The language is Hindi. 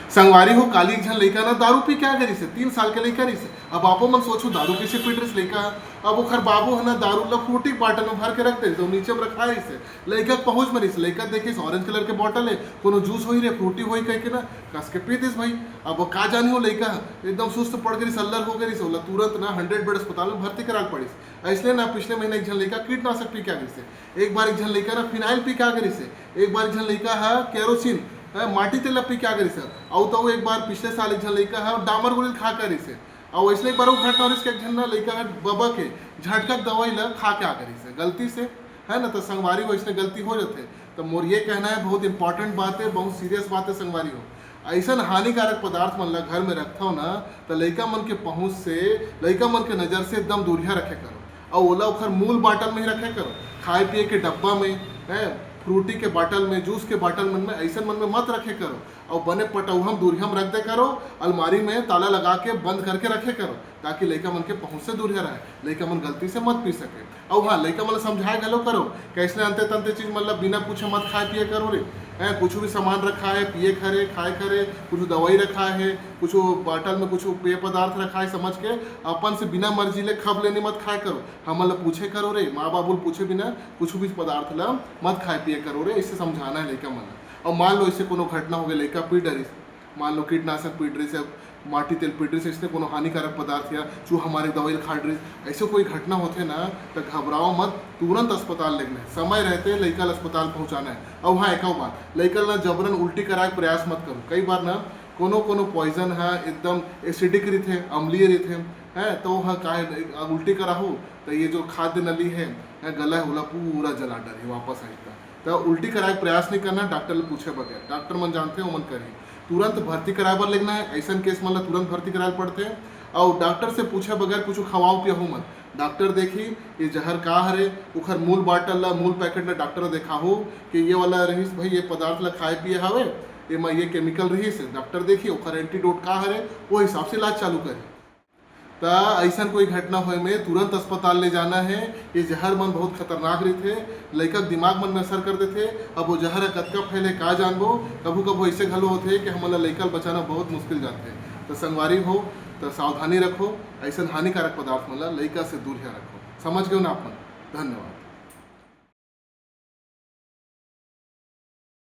संगवारी हो काली एक झन लइका ना दारू पी के आ गई से 3 साल के लइका रही से। अब आपो मन सोचो दारू कैसे पीट रही लइका। अब ओखर बाबू है ना दारू ला फ्रूटी बॉटल में भर के रख दे तो नीचे में रखा रही से। लइका पहुंच में रही से, लइका देखी ऑरेंज कलर के बॉटल है, कोनो जूस होई रे फ्रूटी होई कह के ना कस के पी दिस भाई। अब का जानी हो लइका एकदम सुस्त पड़ गई, सल्लर हो गई से, तुरंत ना 100 बेड अस्पताल में भर्ती करा पड़ी। इसलिए ना पिछले महीने एक झन लइका कीटनाशक पी के आ गई से, एक बार एक झन लइका ना फिनाइल पी के आ गई से, एक बार एक झन लइका है केरोसिन माटी तेल पी के आ गई सर। और तो एक बार पिछले साल एक झन लइका है डामर गोली खा कर रही से। और वैसे एक बार वो घटना हो रही एक झन लइका है बबा के झटका दवाई ला खा के आ गई से गलती से, है ना। तो संगवारी हो इसने गलती हो जाते। तो मोर ये कहना है बहुत इंपॉर्टेंट बात है, बहुत सीरियस बात है संगवारी हो। ऐसा हानिकारक पदार्थ मन ला घर में रखता हो ना तो लइका मन के पहुँच से, लइका मन के नज़र से एकदम दूरिया रखे करो। और ओला ओखर मूल बाटल में ही रखे करो, खाए पिए के डब्बा में है, फ्रूटी के बाटल में, जूस के बाटल में ऐसा मन में मत रखे करो। और बने पटौहम दूरियम रख दे करो, अलमारी में ताला लगा के बंद करके रखे करो ताकि लइका मन के पहुँच से दूरिया रहे, लइका मन गलती से मत पी सके। और हाँ लइका मन समझाए गलो करो कैसे अंते तंते चीज मतलब बिना पूछे मत खाए पिए करो रे। कुछ भी सामान रखा है पिए खरे खाए खरे, कुछ दवाई रखा है, कुछ बाटल में कुछ पेय पदार्थ रखा है, समझ के अपन से बिना मर्जी ले खब लेने मत खाए करो। हम पूछे करो रे, माँ बाबू पूछे बिना कुछ भी पदार्थ ला मत खाए पिए करो रे। इससे समझाना है लइका मन। और मान लो इससे कोनो घटना हो गई, लइका पी डरी, मान लो कीटनाशक पीट रही से, माटी तेल पीट रही से, इससे कोनो हानिकारक पदार्थ या जो हमारे दवाई खा रही, ऐसे कोई घटना होते ना तो घबराओ मत, तुरंत अस्पताल लेना है, समय रहते लइका अस्पताल पहुंचाना है। और हाँ एक बात, लइका ना जबरन उल्टी कराए प्रयास मत करो। कई बार ना कोनो कोनो पॉइजन है एकदम एसिडिक रहते, अम्लीय रहते हैं, तो हाँ का उल्टी कराहो तो ये जो खाद्य नली है गला है पूरा जला डर वापस आएगा। तो उल्टी कराए प्रयास नहीं करना, डॉक्टर ले पूछे बगैर, डॉक्टर मन जानते हैं मन करें, तुरंत भर्ती कराए बर लेना है। ऐसा केस मतलब तुरंत भर्ती कराए पड़ते हैं। और डॉक्टर से पूछे बगैर कुछ खवाओ पियाहो मत। डॉक्टर देखी ये जहर का हरे, उखर मूल बाटल ला मूल पैकेट ला डॉक्टर देखा हो कि ये वाला रहीस भाई ये पदार्थ ला खाए पिए हवे, ये में ये केमिकल रही से, डॉक्टर देखी उखर एंटीडोट का हरे, वो हिसाब से इलाज चालू करे। तो ऐसा कोई घटना होए में तुरंत अस्पताल ले जाना है। ये जहर मन बहुत खतरनाक रहते, लइका दिमाग मन में असर कर देते। अब वो जहर कतका फैले का जानबो, कभू कभू ऐसे घलो होते कि हमारा लइका बचाना बहुत मुश्किल जाते। तो संगवारी हो तो सावधानी रखो, ऐसा हानिकारक पदार्थ मतलब लइका से दूर रखो। समझ गए ना आप? धन्यवाद।